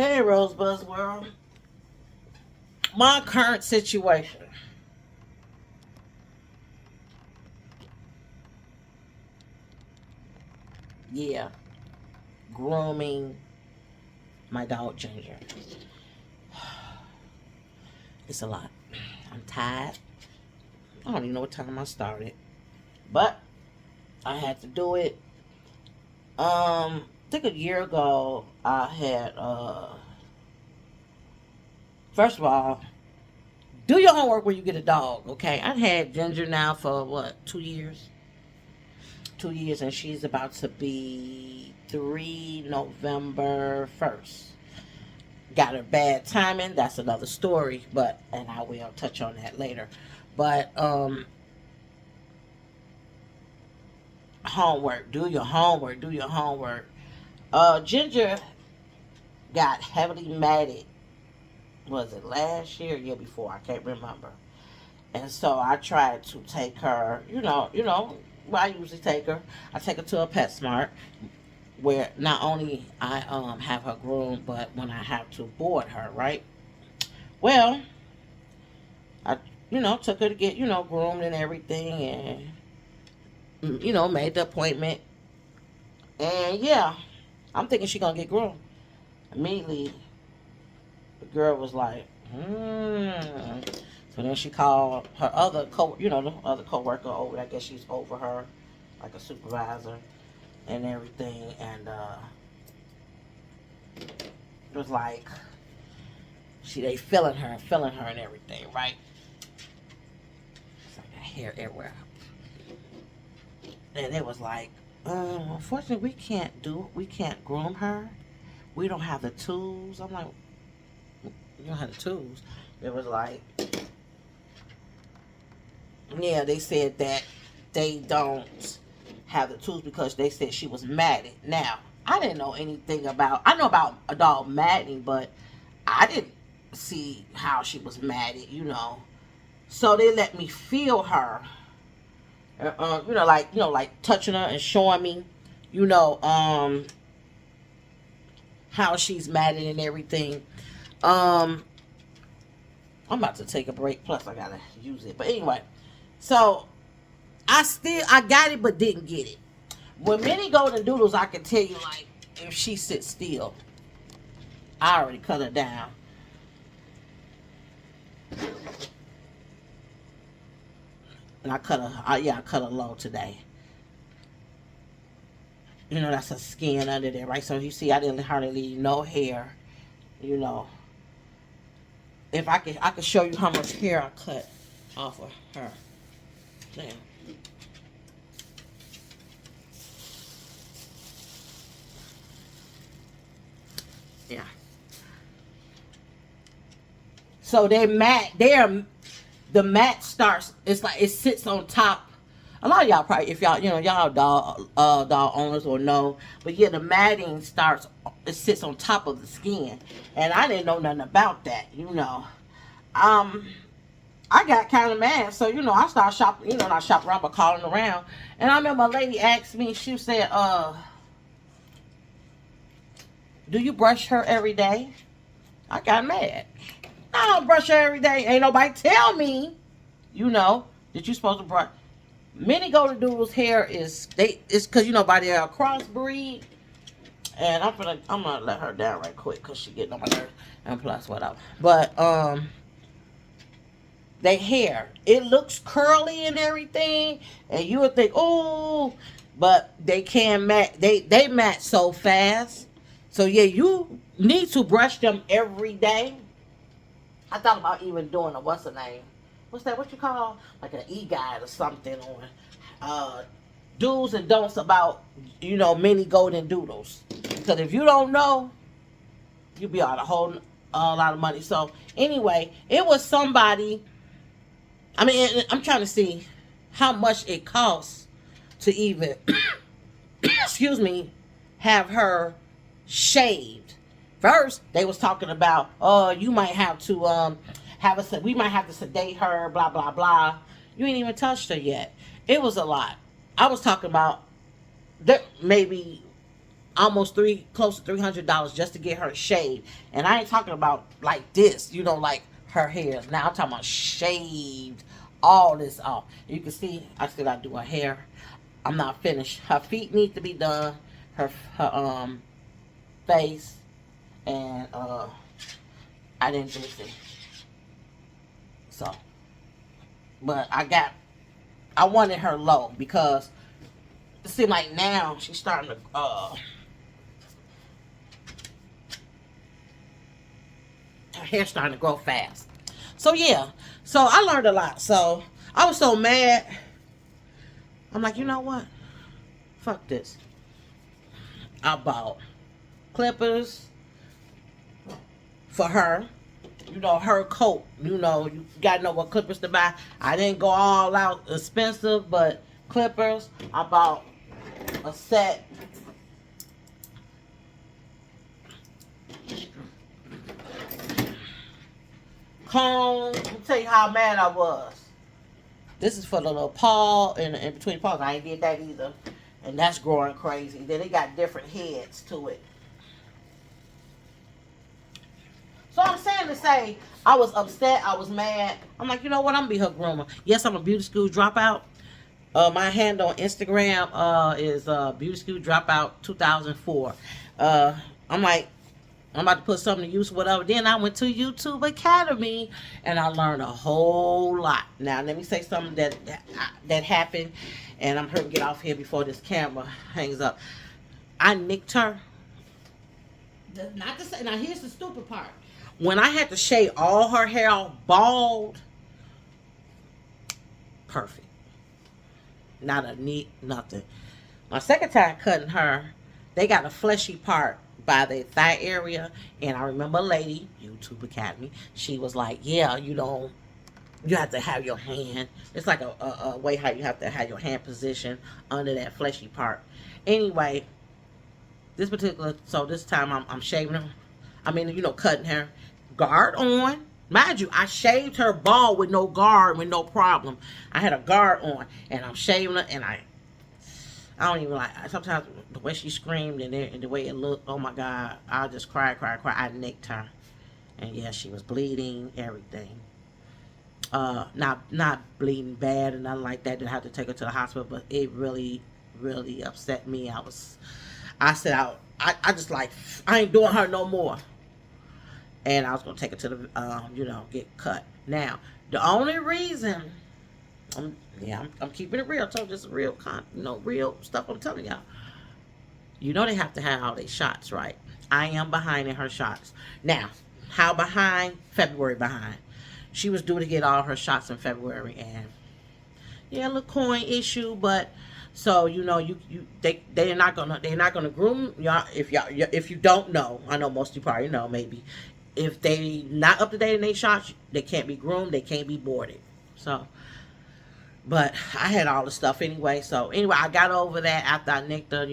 Hey, Rosebud's World. My current situation. Yeah, grooming my dog Ginger. It's a lot. I'm tired. I don't even know what time I started, but I had to do it. I think a year ago I had. First of all, do your homework when you get a dog. Okay, I've had Ginger now for what, 2 years? 2 years, and she's about to be 3 November 1st. Got her bad timing. That's another story, but and I will touch on that later. But homework. Do your homework. Do your homework. Ginger got heavily matted. Was it last year or year before? I can't remember. And so I tried to take her. Where I usually take her. I take her to a PetSmart where not only I have her groomed, but when I have to board her, right? Well, I took her to get groomed and everything, and made the appointment, and yeah, I'm thinking she gonna get groomed. Immediately, the girl was like, hmm. So then she called her other the other coworker over. I guess she's over her, like a supervisor and everything, and it was like they feeling her and everything, right? It's like a hair everywhere. And it was like, unfortunately, we can't groom her. We don't have the tools. I'm like, you don't have the tools. It was like, yeah, they said that they don't have the tools because they said she was matted. Now, I didn't know anything about, I know about a dog matting, but I didn't see how she was matted. So they let me feel her, like touching her and showing me, you know, um, how she's matted and everything. Um, I'm about to take a break. Plus, I gotta use it. But anyway, so I got it, but didn't get it. When Minnie Golden Doodles, I can tell you, like, if she sits still, I already cut her down. And I cut her, I cut her low today. That's her skin under there, right? So you see, I didn't hardly leave no hair. You know, if I could show you how much hair I cut off of her. Damn. Yeah. So the mat starts. It's like it sits on top. A lot of y'all probably, if y'all dog owners will know, but yeah, the matting starts. It sits on top of the skin, and I didn't know nothing about that. Um, I got kind of mad, so I started shopping. Not shopping around, but calling around. And I remember a lady asked me. She said, "Do you brush her every day?" I got mad. I don't brush her every day. Ain't nobody tell me, that you supposed to brush. Many Golden Doodles hair it's because by they're a crossbreed, and I'm gonna let her down right quick because she getting on my nerves, and plus whatever. But they hair, it looks curly and everything, and you would think, oh, but they can mat. They mat so fast. So yeah, you need to brush them every day. I thought about even doing a what's the name? What's that? What you call like an e-guide or something on do's and don'ts about mini golden doodles. Because if you don't know, you'll be out a whole lot of money. So anyway, it was somebody. I mean, I'm trying to see how much it costs to even excuse me, have her shaved. First, they was talking about, oh, you might have to we might have to sedate her, blah blah blah. You ain't even touched her yet. It was a lot. I was talking about that maybe almost close to $300 just to get her shaved. And I ain't talking about like this, you know, like her hair. Now I'm talking about shaved, all this off. You can see I still gotta do her hair. I'm not finished. Her feet need to be done. Her face, and I didn't do it. So, but I wanted her low because it seemed like now she's starting to her hair's starting to grow fast. So yeah, so I learned a lot. So I was so mad. I'm like, you know what? Fuck this. I bought clippers for her. You know, her coat. You know, you gotta know what clippers to buy. I didn't go all out expensive, but clippers. I bought a set. Comb. Let me tell you how mad I was. This is for the little paw and in between paws. I ain't did that either. And that's growing crazy. Then it got different heads to it. So I'm saying to say, I was upset. I was mad. I'm like, you know what? I'm going to be her groomer. Yes, I'm a beauty school dropout. My handle on Instagram is Beauty School Dropout 2004. I'm like, I'm about to put something to use, whatever. Then I went to YouTube Academy, and I learned a whole lot. Now, let me say something that happened, and I'm hurting to get off here before this camera hangs up. I nicked her. Not to say, now here's the stupid part. When I had to shave all her hair off bald, perfect. Not a neat, nothing. My second time cutting her, they got a fleshy part by the thigh area, and I remember a lady, YouTube Academy, she was like, yeah, you have to have your hand, it's like a way how you have to have your hand position under that fleshy part. Anyway, this time I'm shaving her, cutting her, guard on. Mind you, I shaved her bald with no guard, with no problem. I had a guard on, and I'm shaving her, and I don't even like, sometimes the way she screamed and the way it looked, oh my God, I just cried. I nicked her. And yeah, she was bleeding, everything. Not bleeding bad and nothing like that. Didn't have to take her to the hospital, but it really, really upset me. I said, I just like, I ain't doing her no more. And I was going to take her to the, get cut. Now, the only reason, I'm keeping it real. I told you this is real, real stuff I'm telling y'all. They have to have all their shots, right? I am behind in her shots. Now, how behind? February behind. She was due to get all her shots in February, and yeah, a little coin issue, but so they're not gonna groom y'all if you don't know. I know most of you probably know, maybe. If they not up to date in their shots, they can't be groomed, they can't be boarded. So, but I had all the stuff anyway. So anyway, I got over that after I nicked her,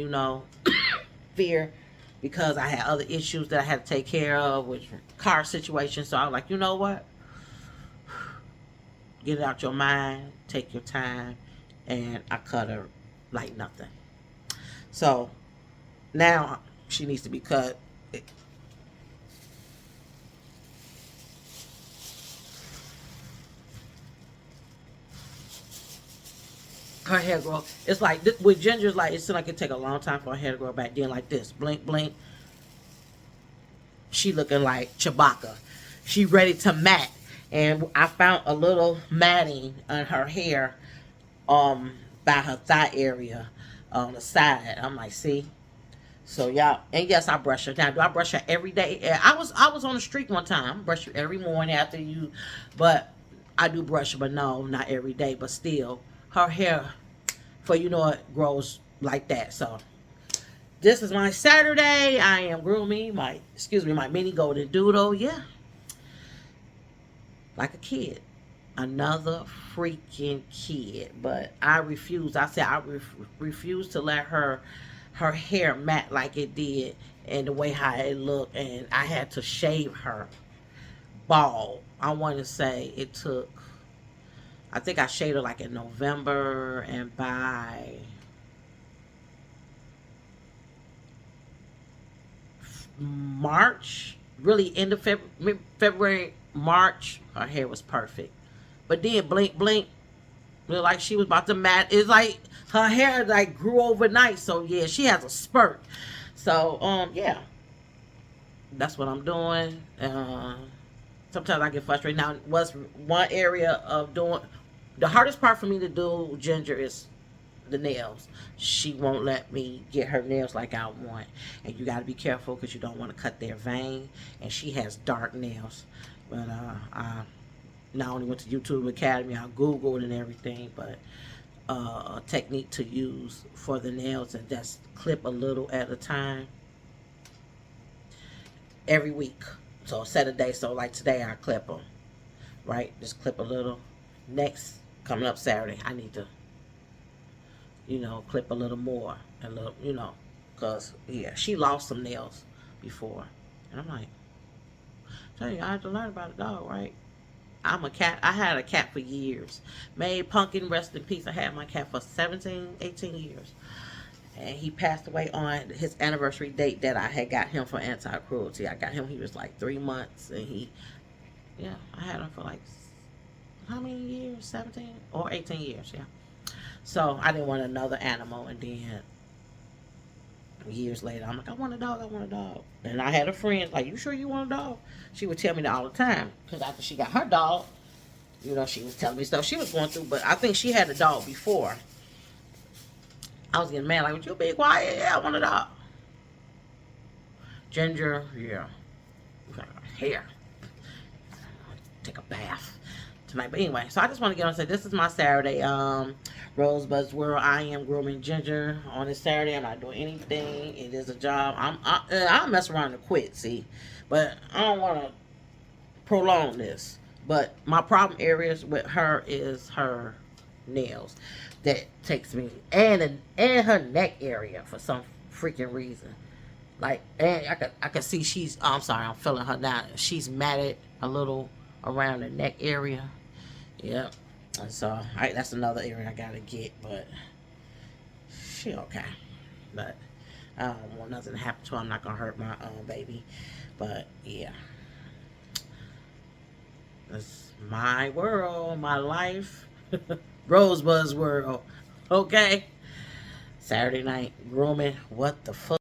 fear, because I had other issues that I had to take care of, which car situation. So I was like, you know what? Get it out your mind, take your time, and I cut her like nothing. So now she needs to be cut. Her hair grow. It's like with Ginger, like it seems like it take a long time for her hair to grow back. Then like this, blink, blink. She looking like Chewbacca. She ready to mat, and I found a little matting on her hair, by her thigh area, on the side. I'm like, see. So y'all, and yes, I brush her. Now, do I brush her every day? Yeah, I was on the streak one time. I brush you every morning after you, but I do brush her, but no, not every day. But still, her hair, it grows like that. So this is my Saturday. I am grooming my mini golden doodle. Yeah, like a kid, another freaking kid. But I refuse. I said I refuse to let her hair mat like it did and the way how it looked, and I had to shave her bald. I want to say it took, I think I shaved her like in November, and by March, really end of February, March, her hair was perfect. But then blink, blink, looked like she was about to mat. It's like her hair like grew overnight. So yeah, she has a spurt. So yeah, that's what I'm doing. Sometimes I get frustrated. Now, what's one area of doing the hardest part for me to do, Ginger, is the nails. She won't let me get her nails like I want, and you got to be careful because you don't want to cut their vein. And she has dark nails, but I not only went to YouTube Academy, I googled and everything, but a technique to use for the nails and just clip a little at a time every week. So set a day. So like today, I clip them, right? Just clip a little. Next, coming up Saturday, I need to, clip a little more, a little, cause yeah, she lost some nails before, and I'm like, tell you, I had to learn about a dog, right? I'm a cat. I had a cat for years. May Pumpkin rest in peace. I had my cat for 17, 18 years. And he passed away on his anniversary date that I had got him for anti-cruelty. I got him, he was like 3 months. And I had him for like, how many years? 17 or 18 years, yeah. So I didn't want another animal. And then years later, I'm like, I want a dog, I want a dog. And I had a friend, like, you sure you want a dog? She would tell me that all the time. Because after she got her dog, she was telling me stuff she was going through. But I think she had a dog before. I was getting mad, like, would you be quiet? Yeah, I want a dog. Ginger, yeah. Hair. Take a bath tonight. But anyway, so I just want to get on and say, this is my Saturday. Rosebud's World. I am grooming Ginger on this Saturday. I'm not doing anything. It is a job. I'll mess around and quit, see. But I don't want to prolong this. But my problem areas with her is her nails. That takes me, and her neck area for some freaking reason. Like, and I can see she's, I'm sorry, I'm feeling her now. She's matted a little around the neck area. Yep. And so that's another area I gotta get, but she okay. But I don't want nothing to happen to her. I'm not gonna hurt my own baby. But yeah, that's my world, my life. Rosebud's World. Okay. Saturday night grooming. What the fuck?